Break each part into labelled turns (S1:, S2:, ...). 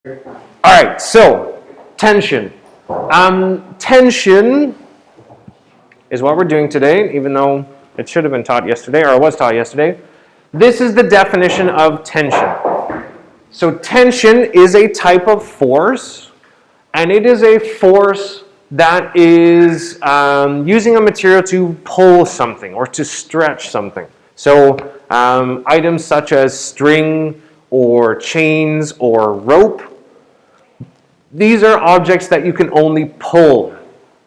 S1: All right, so tension. Tension is what we're doing today, even though it should have been taught yesterday, or it was taught yesterday. This is the definition of tension. So tension is a type of force, and it is a force that is using a material to pull something or to stretch something. So items such as string or chains or rope, these are objects that you can only pull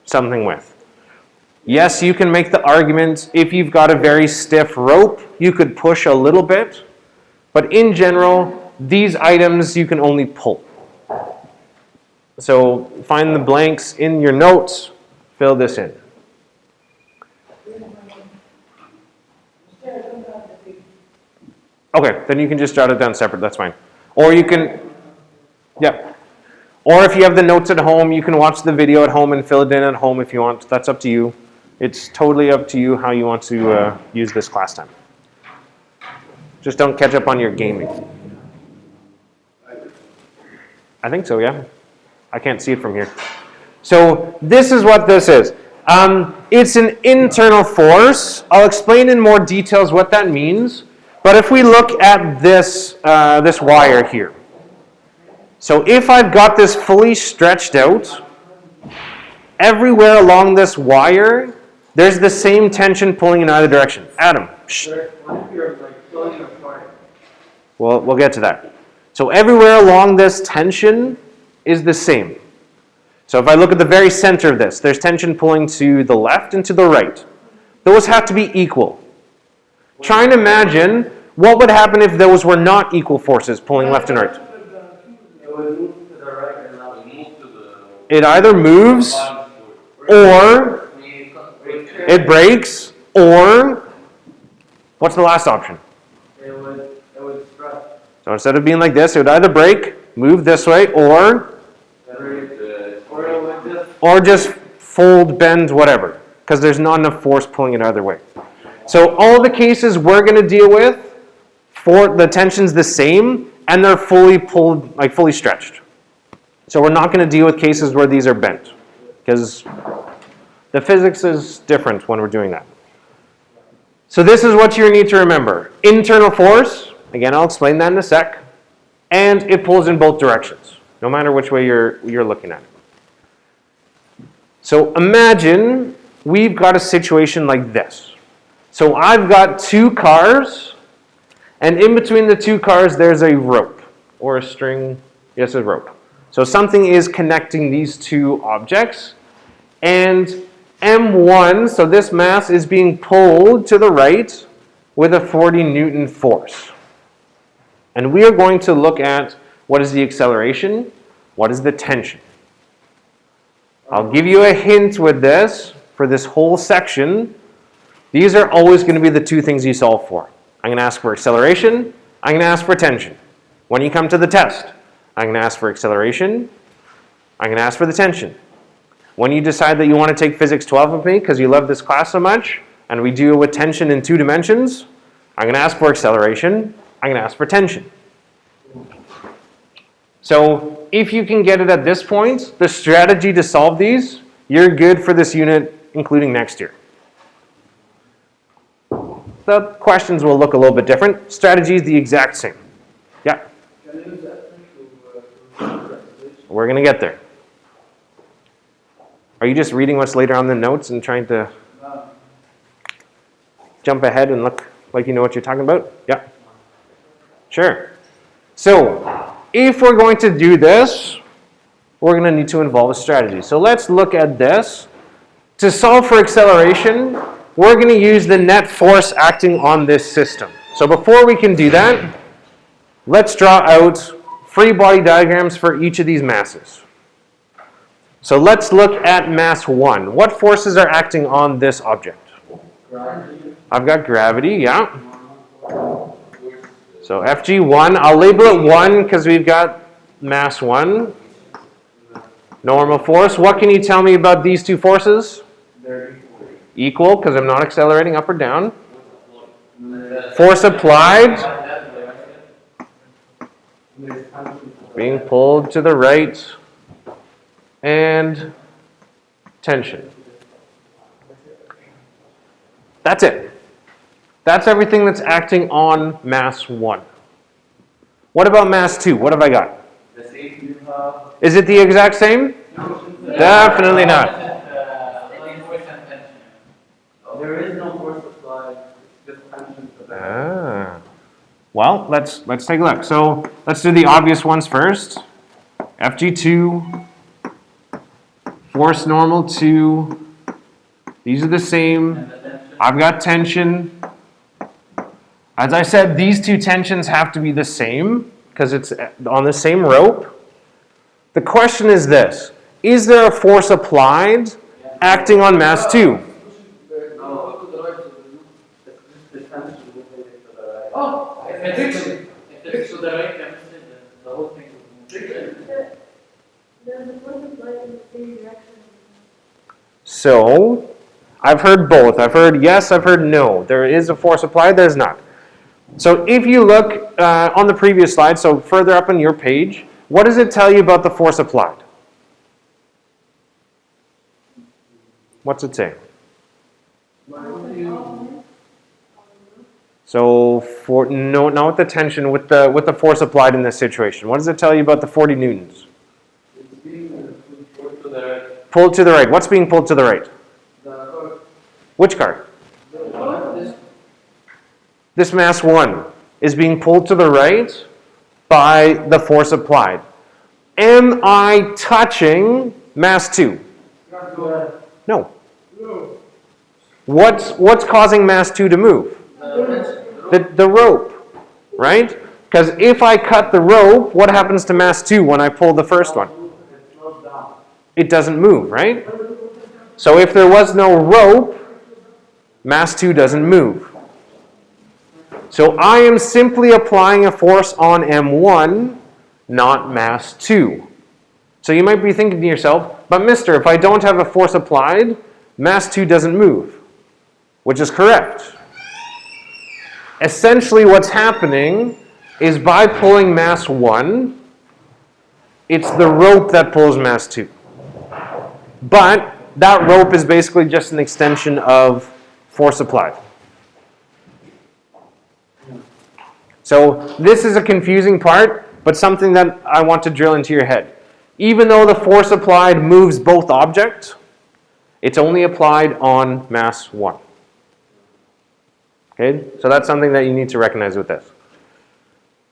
S1: something with. Yes, you can make the argument if you've got a very stiff rope, you could push a little bit, but in general, these items you can only pull. So find the blanks in your notes, fill this in. Okay, then you can just jot it down separate, that's fine. Or you can, yeah. Or if you have the notes at home, you can watch the video at home and fill it in at home if you want. That's up to you. It's totally up to you how you want to use this class time. Just don't catch up on your gaming. I think so, yeah. I can't see it from here. So this is what this is. It's an internal force. I'll explain in more details what that means. But if we look at this, this wire here. So if I've got this fully stretched out, everywhere along this wire, there's the same tension pulling in either direction. Adam. Well, we'll get to that. So everywhere along this tension is the same. So if I look at the very center of this, there's tension pulling to the left and to the right. Those have to be equal. Try and imagine what would happen if those were not equal forces pulling left and right. It either moves, or it breaks, or what's the last option? It would stretch. So instead of being like this, it would either break, move this way, or just fold, bend, whatever, because there's not enough force pulling it either way. So all the cases we're going to deal with, for the tension's the same, and they're fully pulled, like fully stretched. So we're not going to deal with cases where these are bent, because the physics is different when we're doing that. So this is what you need to remember. Internal force, again, I'll explain that in a sec, and it pulls in both directions, no matter which way you're looking at it. So imagine we've got a situation like this. So I've got two cars, and in between the two cars there's a rope, or a string, yes, a rope. So something is connecting these two objects, and M1, so this mass is being pulled to the right with a 40 Newton force. And we are going to look at what is the acceleration, what is the tension. I'll give you a hint with this, for this whole section. These are always going to be the two things you solve for. I'm going to ask for acceleration, I'm going to ask for tension. When you come to the test, I'm going to ask for acceleration, I'm going to ask for the tension. When you decide that you want to take Physics 12 with me because you love this class so much, and we deal with tension in 2 dimensions, I'm going to ask for acceleration, I'm going to ask for tension. So if you can get it at this point, the strategy to solve these, you're good for this unit, including next year. The questions will look a little bit different. Strategy is the exact same. Yeah? We're going to get there. Are you just reading what's later on the notes and trying to jump ahead and look like you know what you're talking about? Yeah. Sure. So, if we're going to do this, we're going to need to involve a strategy. So let's look at this. To solve for acceleration, we're going to use the net force acting on this system. So before we can do that, let's draw out free body diagrams for each of these masses. So let's look at mass 1. What forces are acting on this object? Gravity. I've got gravity, yeah. So Fg1, I'll label it 1 because we've got mass 1. Normal force. What can you tell me about these two forces? They're equal because I'm not accelerating up or down. Force applied. being pulled to the right, and tension. That's it. That's everything that's acting on mass 1. What about mass 2? What have I got? Is it the exact same? Definitely not.
S2: There is no force applied, just tension.
S1: Well, let's take a look. So let's do the obvious ones first. FG2, force normal 2. These are the same. I've got tension. As I said, these two tensions have to be the same because it's on the same rope. The question is this: is there a force applied acting on mass 2?
S2: Oh, if it's to the right, the whole thing will move.
S3: There's a force applied in the same direction.
S1: So, I've heard both. I've heard yes, I've heard no. There is a force applied, there's not. So if you look on the previous slide, so further up on your page, what does it tell you about the force applied? What's it say? So not with the tension, with the force applied in this situation. What does it tell you about the 40 newtons?
S2: It's being pulled to the right.
S1: Pulled to the right. What's being pulled to the right?
S2: The car.
S1: Which car? This mass 1 is being pulled to the right by the force applied. Am I touching mass 2? No. What's causing mass 2 to move? The rope, right? Because if I cut the rope, what happens to mass 2 when I pull the first one? It doesn't move, right? So if there was no rope, mass 2 doesn't move. So I am simply applying a force on M1, not mass 2. So you might be thinking to yourself, but mister, if I don't have a force applied, mass 2 doesn't move. Which is correct. Essentially what's happening is by pulling mass 1, it's the rope that pulls mass 2. But that rope is basically just an extension of force applied. So this is a confusing part, but something that I want to drill into your head. Even though the force applied moves both objects, it's only applied on mass 1. Okay, so that's something that you need to recognize with this.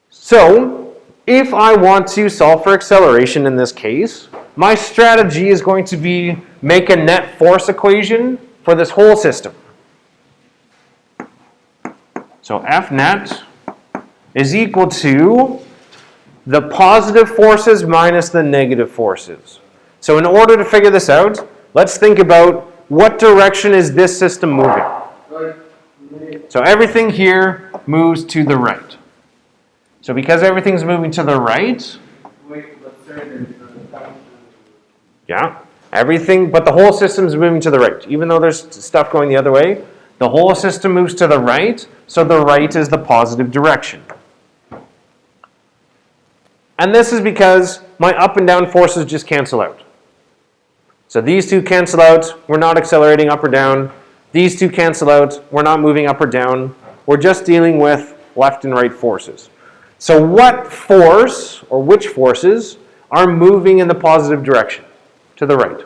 S1: So, if I want to solve for acceleration in this case, my strategy is going to be make a net force equation for this whole system. So F net is equal to the positive forces minus the negative forces. So in order to figure this out, let's think about what direction is this system moving. So everything here moves to the right. So because everything's moving to the right, yeah, everything, but the whole system's moving to the right. Even though there's stuff going the other way, the whole system moves to the right, so the right is the positive direction. And this is because my up and down forces just cancel out. So these two cancel out, we're not accelerating up or down. These two cancel out, we're not moving up or down. We're just dealing with left and right forces. So what force, or which forces, are moving in the positive direction, to the right?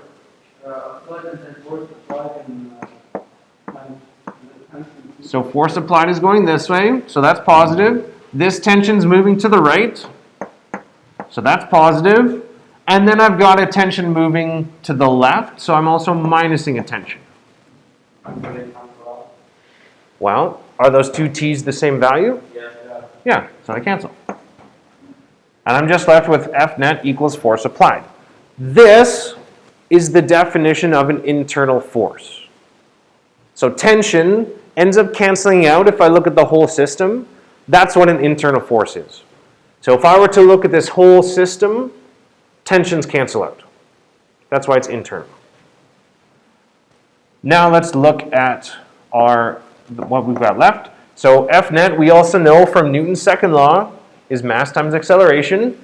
S1: So force applied is going this way, so that's positive. This tension's moving to the right, so that's positive. And then I've got a tension moving to the left, so I'm also minusing a tension. Well, are those two t's the same value? Yeah, so they cancel. And I'm just left with F net equals force applied. This is the definition of an internal force. So tension ends up canceling out if I look at the whole system. That's what an internal force is. So if I were to look at this whole system, tensions cancel out. That's why it's internal. Now let's look at what we've got left. So F net, we also know from Newton's second law, is mass times acceleration.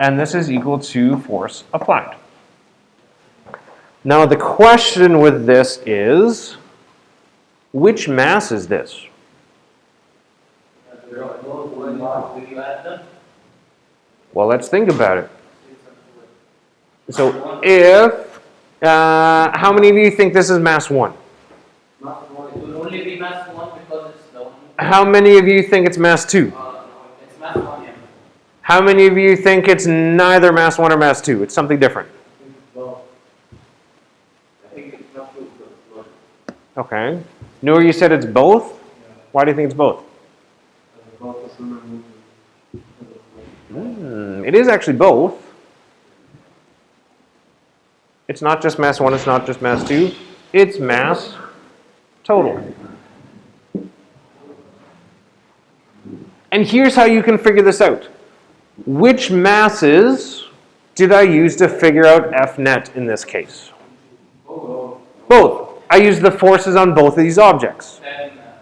S1: and this is equal to force applied. Now the question with this is, which mass is this? Well, let's think about it. So if, how many of you think this is mass 1?
S2: It will only be mass 1 because it's the only.
S1: How many of you think it's mass 2?
S2: It's mass 1, yeah.
S1: How many of you think it's neither mass 1 or mass 2? It's something different.
S2: I think it's not true.
S1: Okay. Noor, you said it's both? Why do you think it's both? It is actually both. It's not just mass 1, it's not just mass 2. It's mass total. And here's how you can figure this out. Which masses did I use to figure out F net in this case? Both. I used the forces on both of these objects.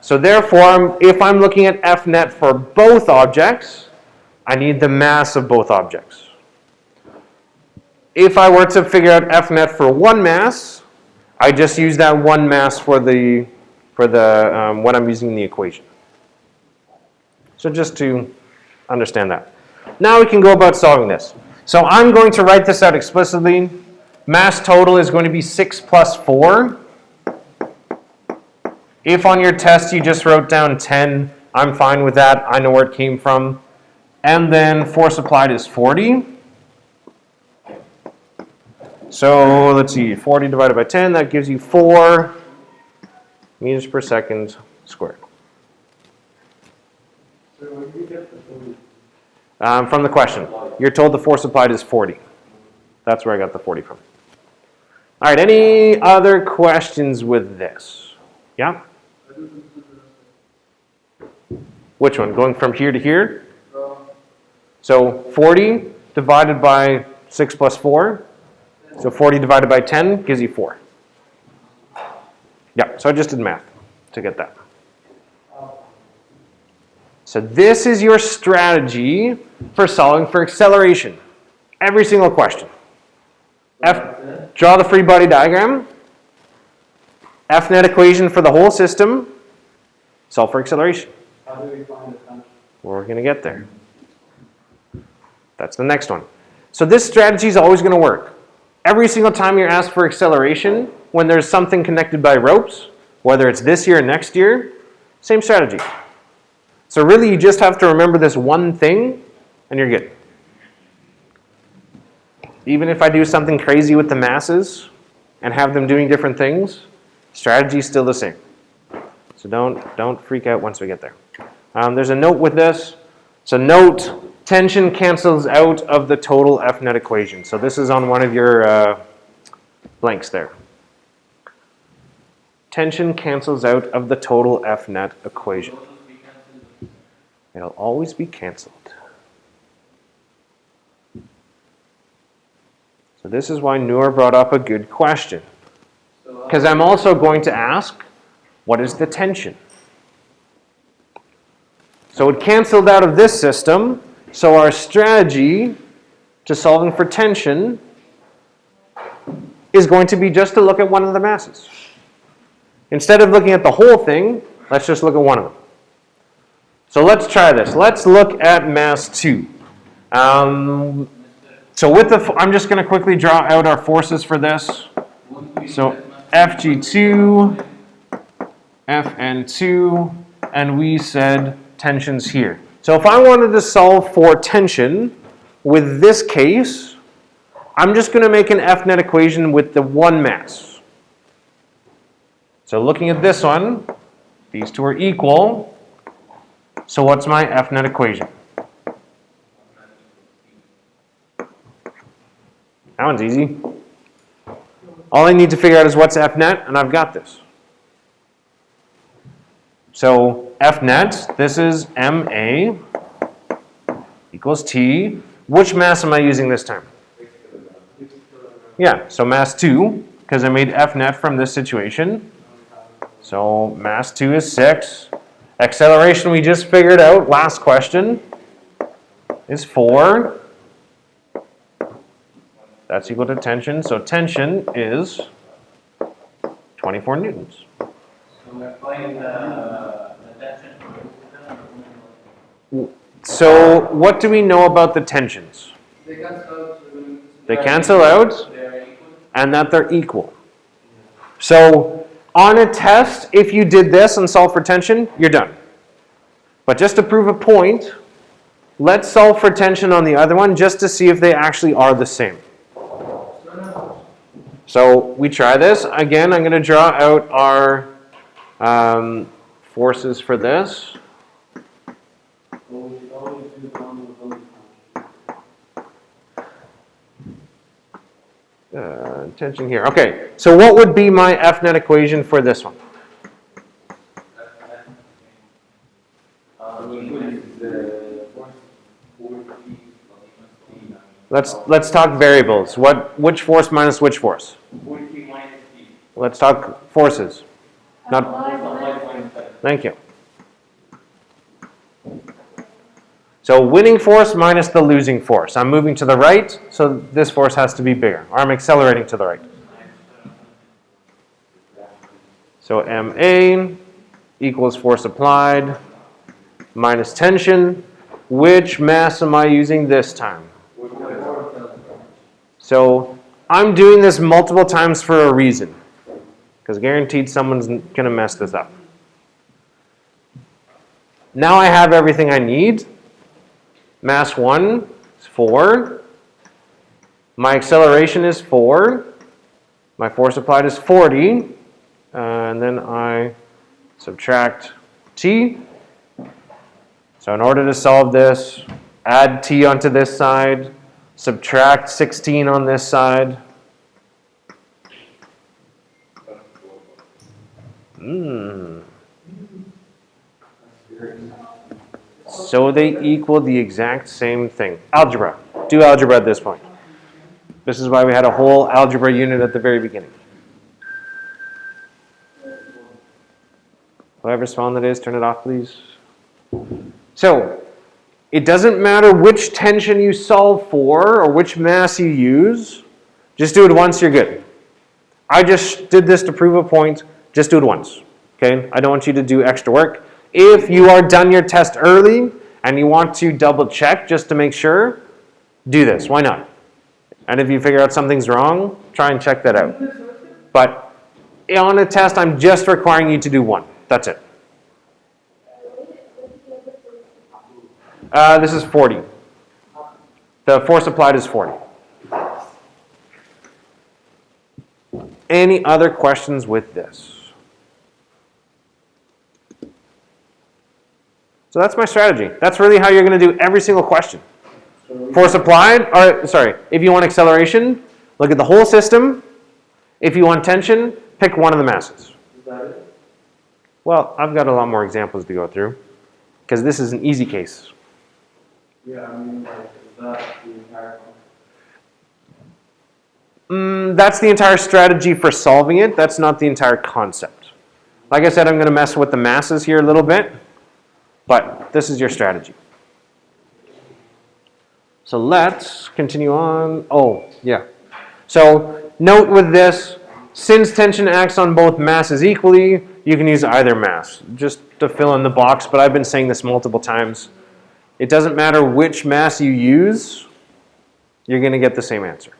S1: So therefore, if I'm looking at F net for both objects, I need the mass of both objects. If I were to figure out F net for one mass, I just use that one mass for the when I'm using the equation. So just to understand that. Now we can go about solving this. So I'm going to write this out explicitly. Mass total is going to be 6 plus 4. If on your test you just wrote down 10, I'm fine with that. I know where it came from. And then force applied is 40. So let's see, 40 divided by 10, that gives you 4 meters per second squared. From the question, you're told the force applied is 40. That's where I got the 40 from. All right, any other questions with this? Yeah? Which one? Going from here to here? So 40 divided by 6 plus 4. So 40 divided by 10 gives you 4. Yeah, so I just did math to get that. So this is your strategy for solving for acceleration. Every single question. Draw the free body diagram. F net equation for the whole system. Solve for acceleration.
S2: How do we find the function?
S1: We're going to get there. That's the next one. So this strategy is always going to work. Every single time you're asked for acceleration, when there's something connected by ropes, whether it's this year or next year, same strategy. So really you just have to remember this one thing and you're good. Even if I do something crazy with the masses and have them doing different things, strategy is still the same. So don't freak out once we get there. There's a note with this. So note, tension cancels out of the total F net equation. So this is on one of your blanks there. Tension cancels out of the total F net equation. It'll always be canceled. So this is why Noor brought up a good question. Because I'm also going to ask, what is the tension? So it canceled out of this system. So our strategy to solving for tension is going to be just to look at one of the masses. Instead of looking at the whole thing, let's just look at one of them. So let's try this. Let's look at mass 2. So with the, I'm just going to quickly draw out our forces for this. So Fg2, Fn2, and we said tension's here. So if I wanted to solve for tension with this case, I'm just going to make an F net equation with the one mass. So looking at this one, these two are equal. So what's my F net equation? That one's easy. All I need to figure out is what's F net, and I've got this. So F net, this is MA equals T. Which mass am I using this time? Yeah, so mass 2, because I made F net from this situation. So mass 2 is 6. Acceleration we just figured out, last question, is 4. That's equal to tension. So tension is 24 newtons.
S2: So we're applying the tension to
S1: So what do we know about the tensions?
S2: They cancel out.
S1: They cancel out,
S2: They are equal.
S1: and that they're equal. So on a test, if you did this and solve for tension, you're done. But just to prove a point, let's solve for tension on the other one just to see if they actually are the same. So we try this. Again, I'm going to draw out our forces for this. Tension here. Okay, so what would be my F net equation for this one? Let's talk variables. Which force minus which force? Let's talk forces. Thank you. So winning force minus the losing force. I'm moving to the right, so this force has to be bigger. Or I'm accelerating to the right. So MA equals force applied minus tension. Which mass am I using this time? So I'm doing this multiple times for a reason. Because guaranteed someone's going to mess this up. Now I have everything I need. Mass 1 is 4. My acceleration is 4. My force applied is 40. And then I subtract t. So in order to solve this, add t onto this side, subtract 16 on this side. So they equal the exact same thing. Algebra. Do algebra at this point. This is why we had a whole algebra unit at the very beginning. Whatever phone that is, turn it off, please. So, it doesn't matter which tension you solve for or which mass you use. Just do it once, you're good. I just did this to prove a point. Just do it once. Okay? I don't want you to do extra work. If you are done your test early and you want to double check just to make sure, do this. Why not? And if you figure out something's wrong, try and check that out. But on a test, I'm just requiring you to do one. That's it. This is 40. The force applied is 40. Any other questions with this? So that's my strategy. That's really how you're going to do every single question. Force applied, or sorry, if you want acceleration, look at the whole system. If you want tension, pick one of the masses.
S4: Is that it?
S1: Well, I've got a lot more examples to go through, because this is an easy case.
S4: Yeah, I mean, like, is that the entire
S1: That's the entire strategy for solving it. That's not the entire concept. Like I said, I'm going to mess with the masses here a little bit, but this is your strategy. So let's continue on. Oh, yeah. So note with this, since tension acts on both masses equally, you can use either mass, just to fill in the box, but I've been saying this multiple times. It doesn't matter which mass you use, you're going to get the same answer.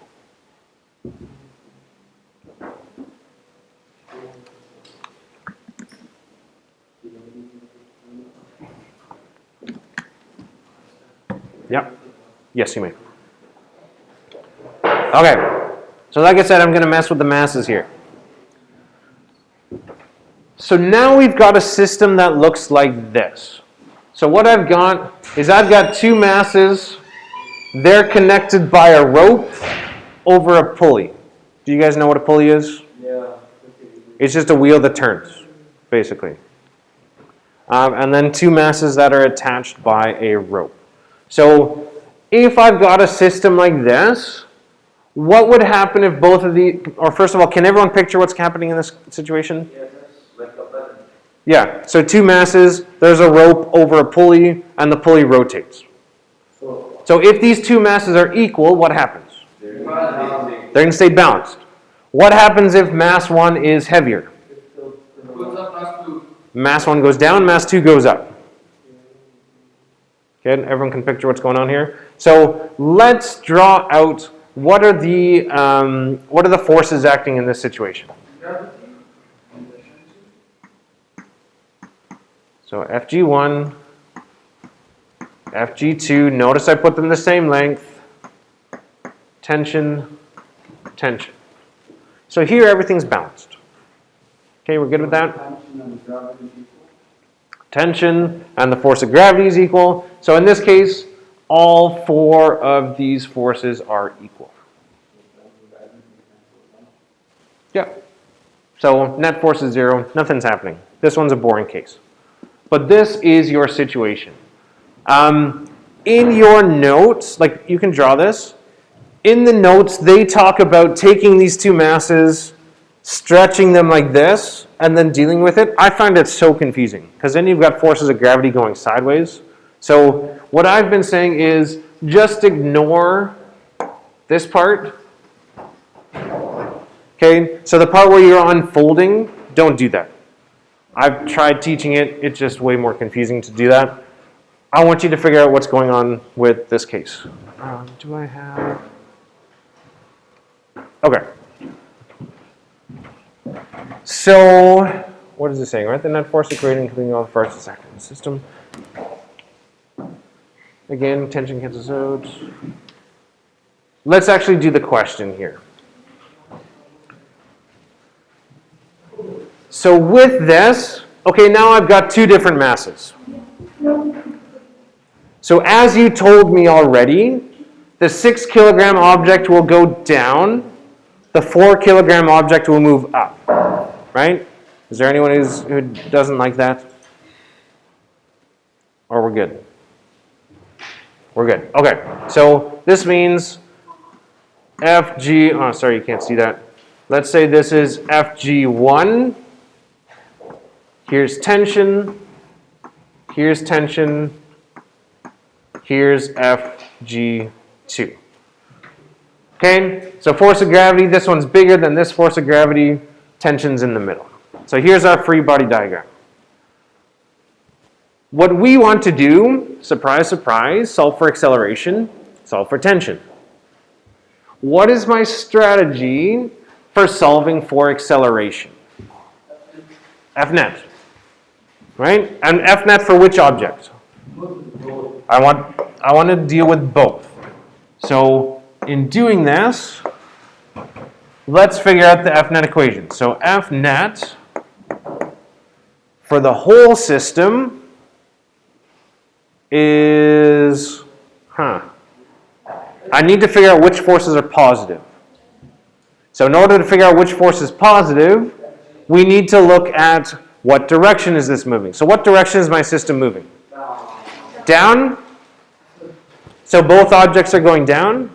S1: Yep. Yes, you may. Okay. So like I said, I'm going to mess with the masses here. So now we've got a system that looks like this. So what I've got is I've got two masses. They're connected by a rope over a pulley. Do you guys know what a pulley is?
S4: Yeah.
S1: It's just a wheel that turns, basically. And then two masses that are attached by a rope. So if I've got a system like this, what would happen if both of the, or first of all, can everyone picture what's happening in this situation?
S4: Yes, like a button.
S1: Yeah, so two masses, there's a rope over a pulley, and the pulley rotates.
S4: So
S1: So if these two masses are equal, what happens?
S4: they
S1: They're going to stay balanced. What happens if mass 1 is heavier?
S2: Goes up plus 2.
S1: Mass 1 goes down, mass 2 goes up. Okay, everyone can picture what's going on here. So let's draw out what are the forces acting in this situation.
S2: Gravity.
S1: So Fg1, Fg2, notice I put them the same length, tension, tension. So here everything's balanced. Okay, we're good with that?
S4: Tension and gravity equal.
S1: Tension and the force of gravity is equal. So in this case, all 4 of these forces are equal. Yeah. So net force is 0, nothing's happening. This one's a boring case. But this is your situation. In your notes, like you can draw this, in the notes they talk about taking these two masses, stretching them like this, and then dealing with it. I find it so confusing, because then you've got forces of gravity going sideways. So what I've been saying is just ignore this part. Okay, so the part where you're unfolding, don't do that. I've tried teaching it, it's just way more confusing to do that. I want you to figure out what's going on with this case. Do I have... Okay. So, what is it saying, right? The net force equating including all the first and second in the system. Again, tension cancels out. Let's actually do the question here. So with this, okay, now I've got 2 different masses. So as you told me already, the 6 kilogram object will go down, the 4 kilogram object will move up, right? Is there anyone who doesn't like that? Or we're good? We're good. Okay, so this means Fg, oh sorry, you can't see that. Let's say this is Fg1. Here's tension, here's tension, here's Fg2. Okay, so force of gravity, this one's bigger than this force of gravity, tension's in the middle. So here's our free body diagram. What we want to do, surprise, surprise, solve for acceleration, solve for tension. What is my strategy for solving for acceleration? Fnet. Right? And Fnet for which object? I want to deal with both. So in doing this, let's figure out the Fnet equation. So Fnet for the whole system is, I need to figure out which forces are positive. So in order to figure out which force is positive, we need to look at what direction is this moving. So what direction is my system moving? Down? So both objects are going down?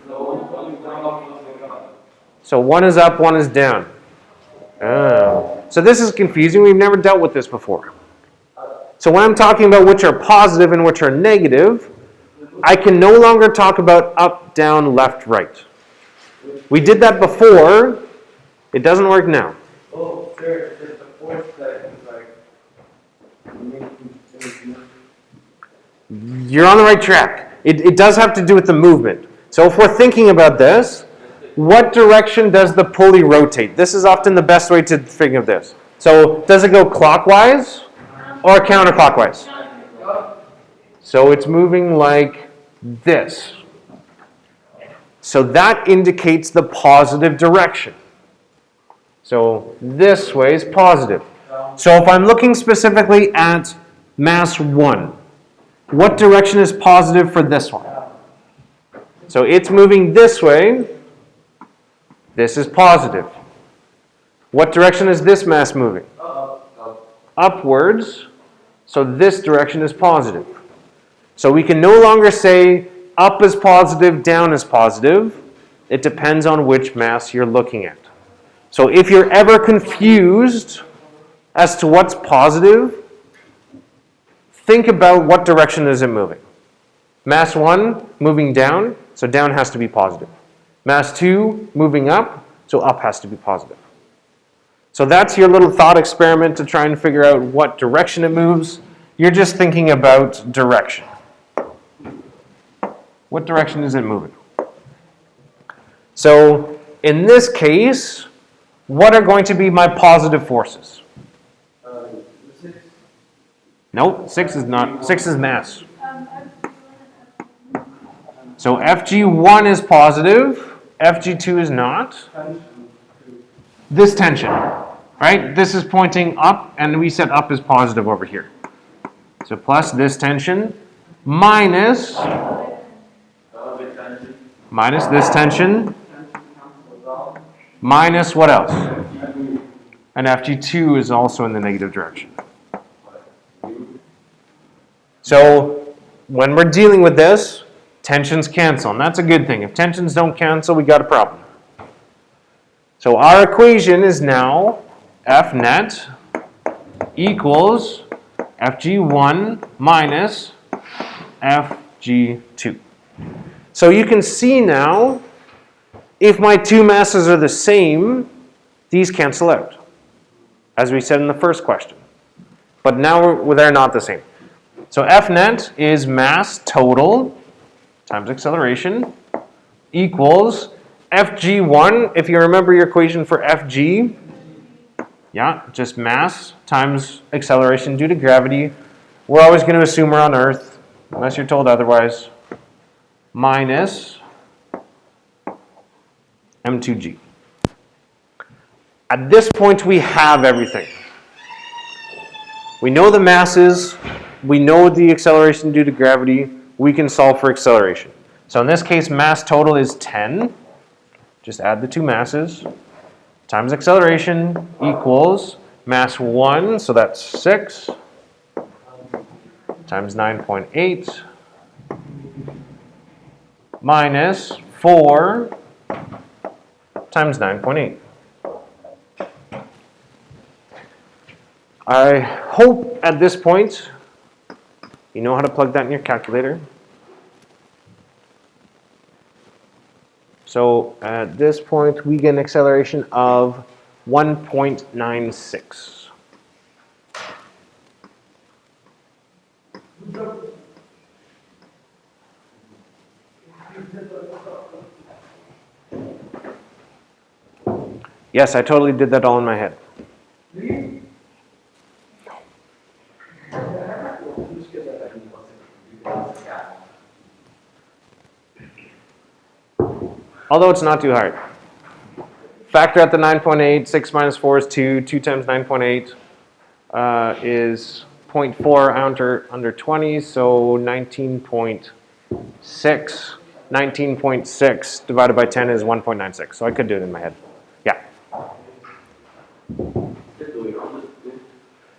S1: So one is up, one is down. Oh. So this is confusing. We've never dealt with this before. So when I'm talking about which are positive and which are negative, I can no longer talk about up, down, left, right. We did that before. It doesn't work now.
S4: Oh, sure. There's the force that is like
S1: You're on the right track. It does have to do with the movement. So if we're thinking about this, what direction does the pulley rotate? This is often the best way to think of this. So does it go clockwise or counterclockwise? So it's moving like this. So that indicates the positive direction. So this way is positive. So if I'm looking specifically at mass 1, what direction is positive for this one? So it's moving this way. This is positive. What direction is this mass moving? Upwards. So this direction is positive. So we can no longer say up is positive, down is positive. It depends on which mass you're looking at. So if you're ever confused as to what's positive, think about what direction is it moving. Mass 1 moving down, so down has to be positive. Mass 2 moving up, so up has to be positive. So that's your little thought experiment to try and figure out what direction it moves. You're just thinking about direction. What direction is it moving? So in this case, what are going to be my positive forces? No, 6 is not. 6 is mass. So Fg1 is positive, Fg2 is not. This tension, right? This is pointing up, and we said up is positive over here. So plus this tension minus this tension minus what else? And Fg2 is also in the negative direction. So when we're dealing with this, tensions cancel, and that's a good thing. If tensions don't cancel, we got a problem. So our equation is now F net equals Fg1 minus Fg2. So you can see now, if my two masses are the same, these cancel out, as we said in the first question. But now they're not the same. So F net is mass total times acceleration equals Fg1. If you remember your equation for Fg, yeah, just mass times acceleration due to gravity. We're always going to assume we're on Earth, unless you're told otherwise, minus m2g. At this point, we have everything. We know the masses, we know the acceleration due to gravity, we can solve for acceleration. So in this case, mass total is 10. Just add the two masses times acceleration equals mass 1, so that's 6 times 9.8 minus 4 times 9.8. I hope at this point you know how to plug that in your calculator. So at this point we get an acceleration of 1.96. Yes, I totally did that all in my head. Although it's not too hard. Factor out the 9.8, 6 minus 4 is 2, 2 times 9.8 is 0.4 under 20, so 19.6. 19.6 divided by 10 is 1.96, so I could do it in my head. Yeah.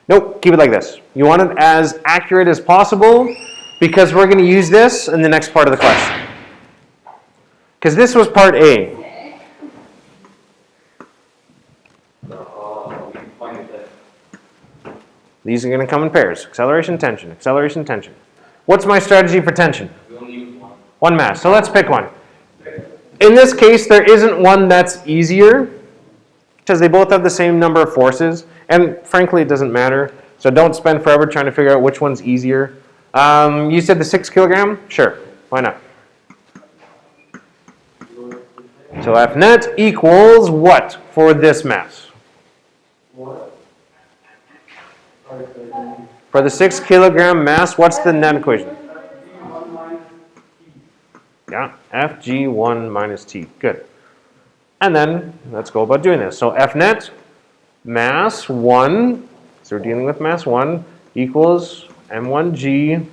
S1: Nope, keep it like this. You want it as accurate as possible because we're going to use this in the next part of the question. Because this was part A. These are going to come in pairs. Acceleration, tension, acceleration, tension. What's my strategy for tension?
S2: We only use one.
S1: One mass. So let's pick one. In this case, there isn't one that's easier because they both have the same number of forces. And frankly, it doesn't matter. So don't spend forever trying to figure out which one's easier. You said the 6 kilogram? Sure. Why not? So F net equals what for this mass? For the 6 kilogram mass, what's the net equation? Yeah, Fg1 minus T. Good. And then let's go about doing this. So F net, mass 1, so we're dealing with mass 1, equals m1g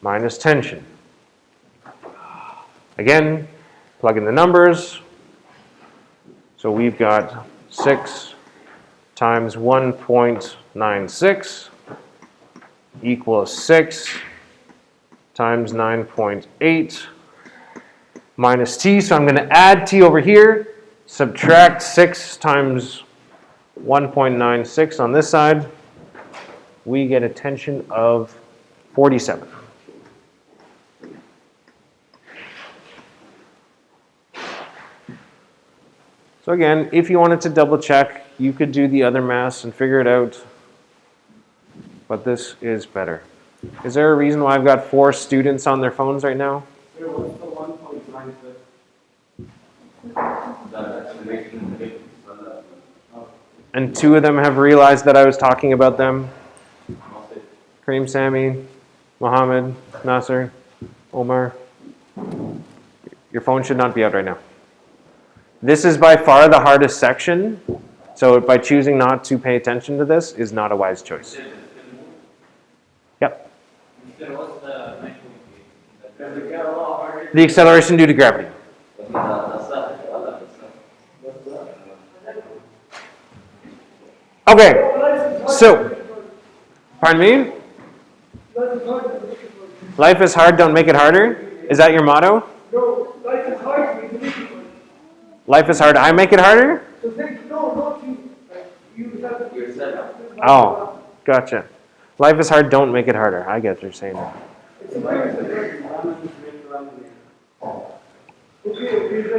S1: minus tension. Again, plug in the numbers. So we've got 6 times 1.96 equals 6 times 9.8 minus T. So I'm going to add T over here, subtract 6 times 1.96 on this side. We get a tension of 47. So again, if you wanted to double check, you could do the other mass and figure it out. But this is better. Is there a reason why I've got 4 students on their phones right now?
S4: Wait, what's the 1.96?
S1: And 2 of them have realized that I was talking about them. Kareem, Sammy, Mohammed, Nasser, Omar. Your phone should not be out right now. This is by far the hardest section. So by choosing not to pay attention to this is not a wise choice. Yep. The acceleration due to gravity. Okay, so, pardon me? Life is hard, don't make it harder? Is that your motto?
S5: No, life is hard, make it difficult.
S1: Life is hard, I make it harder?
S5: So think, no, not you. Like, you yourself.
S1: Oh, gotcha. Life is hard, don't make it harder. I get what you're saying.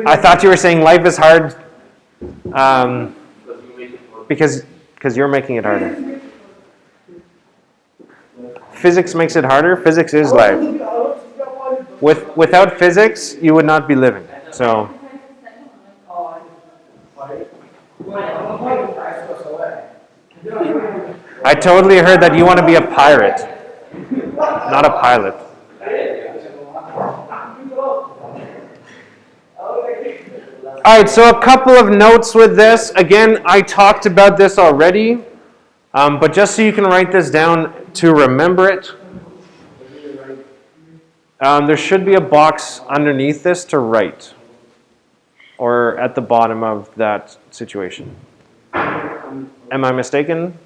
S1: I thought you were saying life is hard because you're making it harder. Physics makes it harder. Physics is life. Without physics, you would not be living. So. I totally heard that you want to be a pirate, not a pilot. All right, so a couple of notes with this. Again, I talked about this already, but just so you can write this down to remember it, there should be a box underneath this to write, or at the bottom of that situation. Am I mistaken?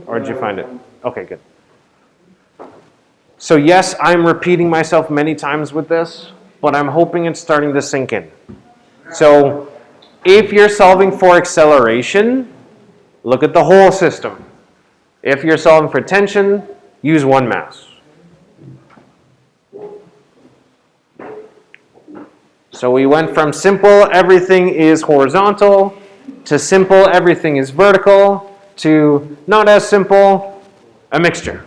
S1: Or did you find it? Okay, good. So yes, I'm repeating myself many times with this, but I'm hoping it's starting to sink in. So if you're solving for acceleration, look at the whole system. If you're solving for tension, use one mass. So we went from simple, everything is horizontal, to simple, everything is vertical, to not as simple, a mixture.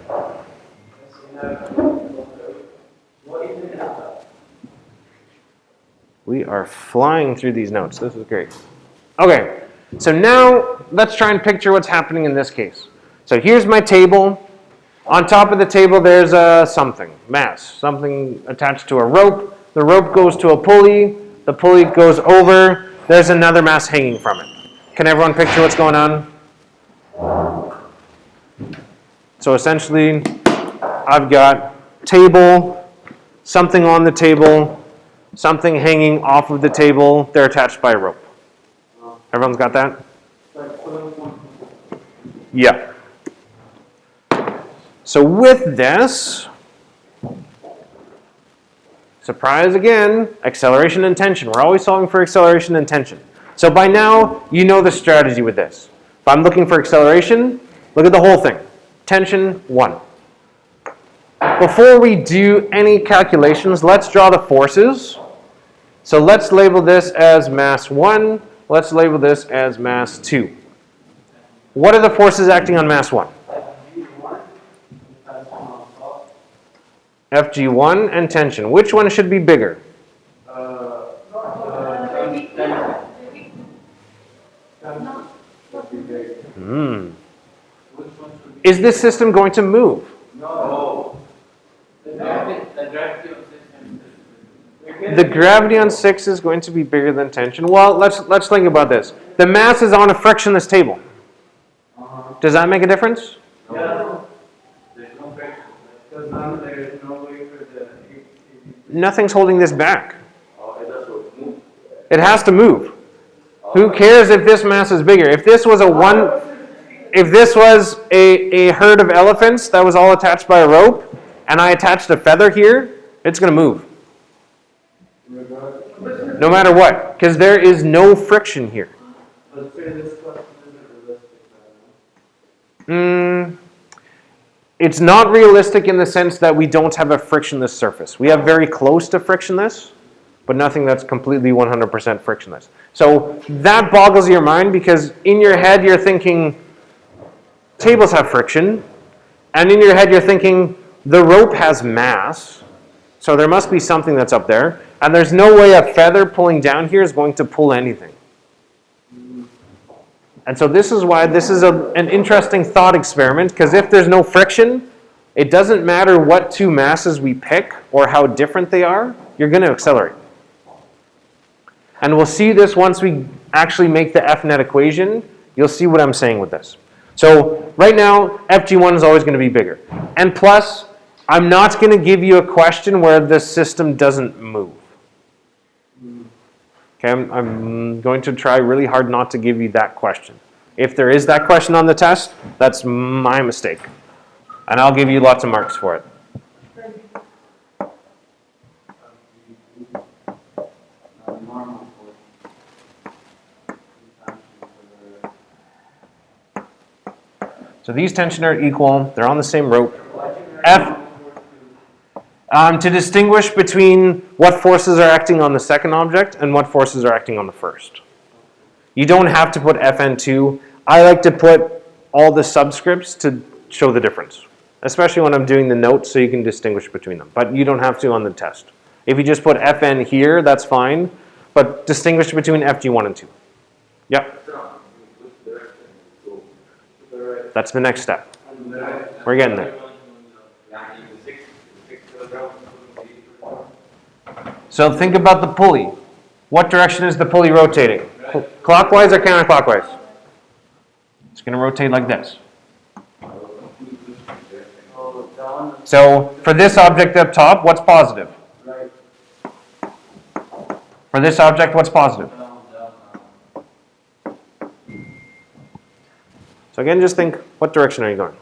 S1: We are flying through these notes. This is great. Okay, so now let's try and picture what's happening in this case. So here's my table. On top of the table there's something, mass, something attached to a rope. The rope goes to a pulley. The pulley goes over. There's another mass hanging from it. Can everyone picture what's going on? So essentially, I've got table, something on the table, something hanging off of the table. They're attached by a rope. Everyone's got that? Yeah. So with this, surprise again, acceleration and tension. We're always solving for acceleration and tension. So by now, you know the strategy with this. If I'm looking for acceleration, look at the whole thing. Tension, 1. Before we do any calculations, let's draw the forces. So let's label this as mass 1. Let's label this as mass 2. What are the forces acting on mass 1? Fg1 and tension. Which one should be bigger? Is this system going to move?
S4: No.
S1: The gravity on 6 is going to be bigger than tension. Well, let's think about this. The mass is on a frictionless table. Does that make a difference?
S4: Yeah. There's no friction. Because now there is no way for the...
S1: Nothing's holding this back.
S4: Oh, it does move.
S1: It has to move. Who cares if this mass is bigger? If this was a herd of elephants that was all attached by a rope, and I attached a feather here, it's going to move. No matter what, because there is no friction here.
S4: Let's say this question isn't realistic.
S1: It's not realistic in the sense that we don't have a frictionless surface. We have very close to frictionless, but nothing that's completely 100% frictionless. So that boggles your mind because in your head you're thinking tables have friction, and in your head you're thinking the rope has mass, so there must be something that's up there, and there's no way a feather pulling down here is going to pull anything. And so this is why this is an interesting thought experiment, because if there's no friction, it doesn't matter what two masses we pick or how different they are, you're going to accelerate. And we'll see this once we actually make the F-net equation. You'll see what I'm saying with this. So right now, FG1 is always going to be bigger. And plus, I'm not going to give you a question where the system doesn't move. Okay, I'm going to try really hard not to give you that question. If there is that question on the test, that's my mistake. And I'll give you lots of marks for it. So these tension are equal. They're on the same rope. To distinguish between what forces are acting on the second object and what forces are acting on the first. You don't have to put Fn2. I like to put all the subscripts to show the difference, especially when I'm doing the notes so you can distinguish between them. But you don't have to on the test. If you just put Fn here, that's fine, but distinguish between Fg1 and 2. Yep. That's the next step. We're getting there. So think about the pulley. What direction is the pulley rotating? Clockwise or counterclockwise? It's going to rotate like this. So for this object up top, what's positive? For this object, what's positive? So again, just think, what direction are you going?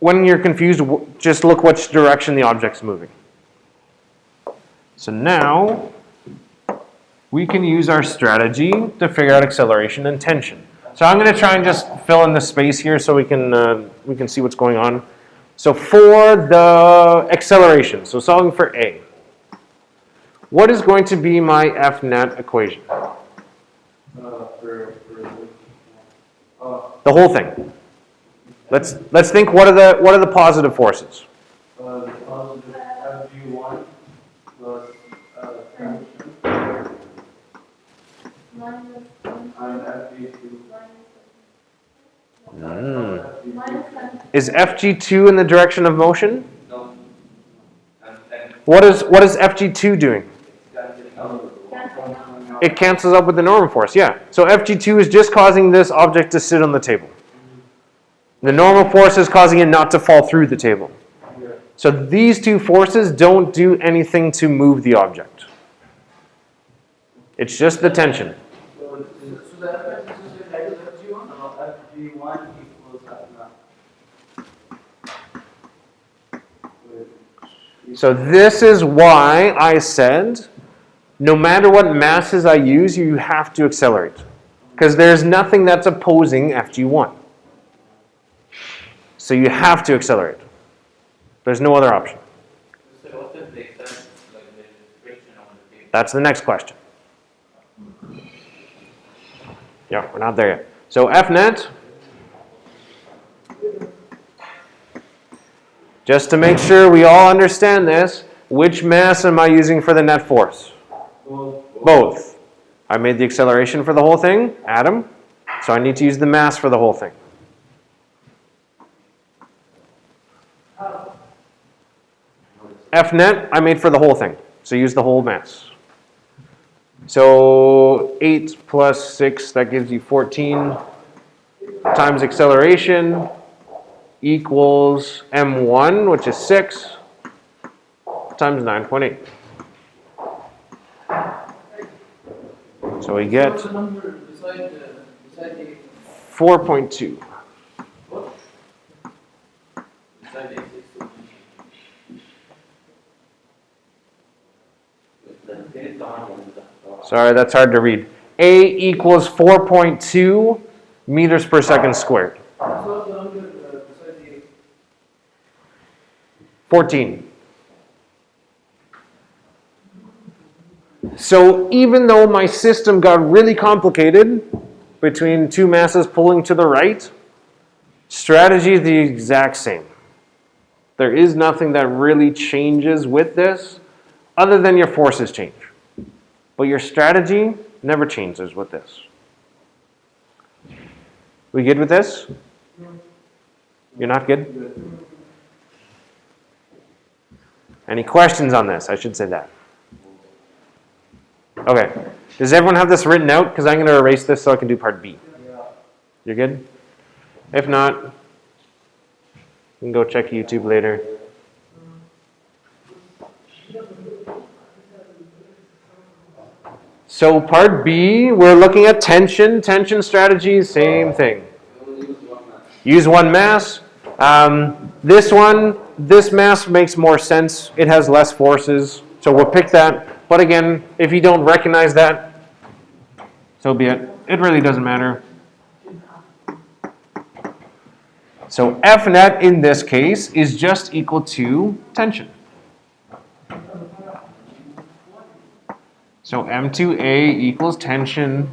S1: When you're confused, just look which direction the object's moving. So now, we can use our strategy to figure out acceleration and tension. So I'm going to try and just fill in the space here so we can see what's going on. So for the acceleration, so solving for A, what is going to be my F-net equation? The whole thing. Let's think. What are the positive forces?
S4: The positive FG1 plus tension and FG2.
S1: Is FG2 in the direction of motion?
S4: No.
S1: What is FG2 doing? It cancels out with the normal force, yeah. So FG2 is just causing this object to sit on the table. The normal force is causing it not to fall through the table. So these two forces don't do anything to move the object. It's just the tension.
S4: So the F is just like FG1 or FG1 equals F0.
S1: So this is why I said, no matter what masses I use, you have to accelerate. Because there's nothing that's opposing FG1. So you have to accelerate. There's no other option.
S2: So what is the extent, like the friction on the table?
S1: That's the next question. Yeah, we're not there yet. So F-net, just to make sure we all understand this, which mass am I using for the net force? Both. I made the acceleration for the whole thing, Adam, so I need to use the mass for the whole thing. F-net, I made for the whole thing, so use the whole mass. So 8 plus 6, that gives you 14 times acceleration equals m1, which is 6, times 9.8. So we get
S2: What's the number beside the
S1: 4.2.
S2: what? Beside the 6.
S1: Sorry, that's hard to read. A equals 4.2 meters per second squared.
S2: What's the number beside the
S1: 14. So even though my system got really complicated between two masses pulling to the right, strategy is the exact same. There is nothing that really changes with this other than your forces change. But your strategy never changes with this. We good with this? You're not good? Any questions on this? I should say that. Okay. Does everyone have this written out? Because I'm going to erase this so I can do part B. You're good? If not, you can go check YouTube later. So part B, we're looking at tension. Tension strategy, same thing. Use one mass. This mass makes more sense. It has less forces, so we'll pick that. But again, if you don't recognize that, so be it. It really doesn't matter. So F net in this case is just equal to tension. So M2A equals tension.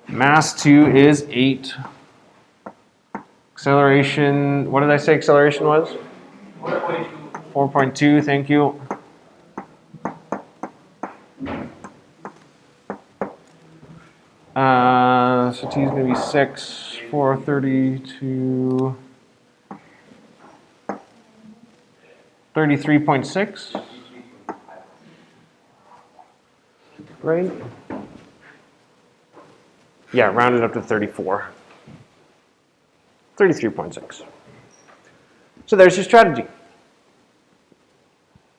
S1: Mass 2 is 8. Acceleration, what did I say acceleration was? 4.2, thank you. So T is going to be 6, 4, 32, 33.6. Right? Yeah, rounded up to 34. 33.6. So there's your strategy.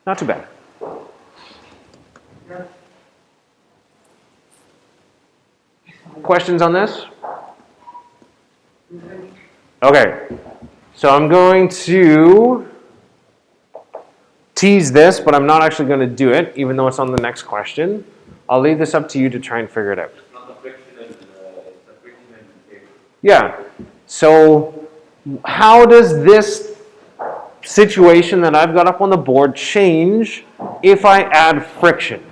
S1: Not too bad. Questions on this? Okay. So I'm going to tease this, but I'm not actually going to do it, even though it's on the next question. I'll leave this up to you to try and figure it out. Yeah. So how does this situation that I've got up on the board change if I add friction?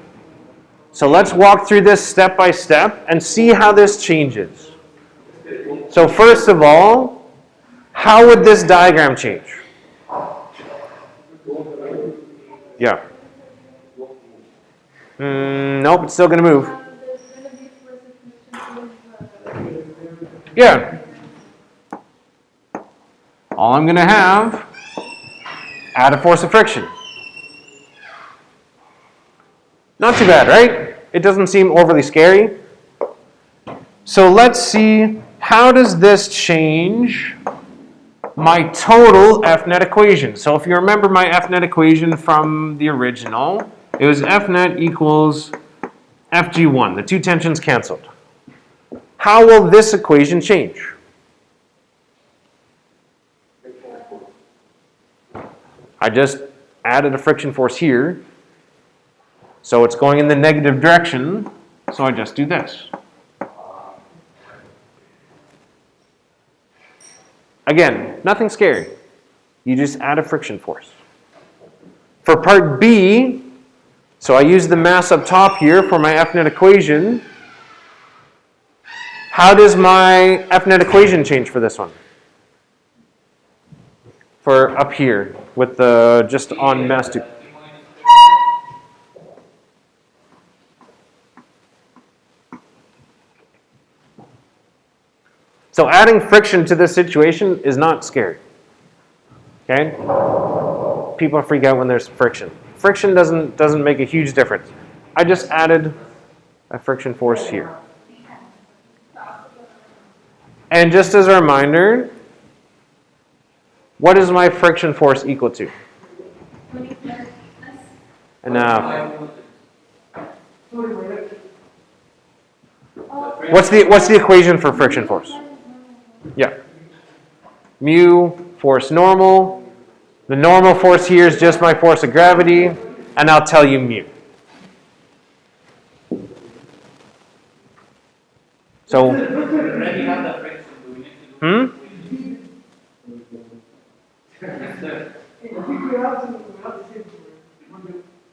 S1: So let's walk through this step by step and see how this changes. So first of all, how would this diagram change? Yeah. Nope, it's still going to move.
S3: There's going to be force friction.
S1: Yeah. All I'm going to have, add a force of friction. Not too bad, right? It doesn't seem overly scary. So let's see, how does this change my total F net equation? So if you remember my F net equation from the original, it was F net equals FG1. The two tensions canceled. How will this equation change? I just added a friction force here. So it's going in the negative direction. So I just do this. Again, nothing scary. You just add a friction force. For part B, so I use the mass up top here for my F net equation. How does my F net equation change for this one? For up here with the just on mass 2. So adding friction to this situation is not scary. Okay? People freak out when there's friction. Friction doesn't make a huge difference. I just added a friction force here. And just as a reminder, what is my friction force equal to? Enough. What's the equation for friction force? Yeah. Mu, force normal. The normal force here is just my force of gravity, and I'll tell you mu. So,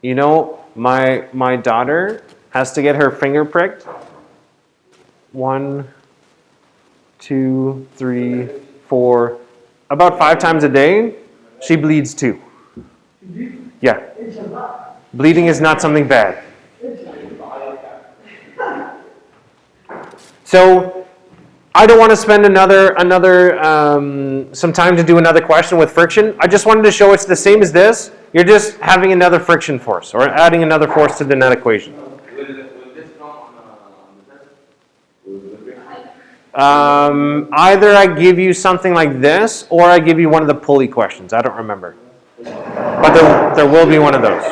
S1: You know, my daughter has to get her finger pricked 1, 2, 3, 4, about 5 times a day. She bleeds 2. Yeah.
S5: It's a lot.
S1: Bleeding is not something bad. So I don't want to spend some time to do another question with friction. I just wanted to show it's the same as this. You're just having another friction force or adding another force to the net equation.
S4: Will this come on the test? Will the
S1: Either I give you something like this or I give you one of the pulley questions. I don't remember. But there will be one of those.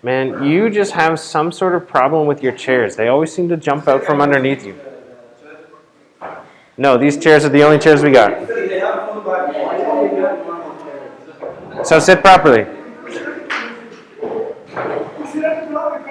S1: Man, you just have some sort of problem with your chairs. They always seem to jump out from underneath you. No, these chairs are the only chairs we got.
S4: They have full back. Why don't you got normal chairs?
S1: So sit properly.
S5: See, that's a lot of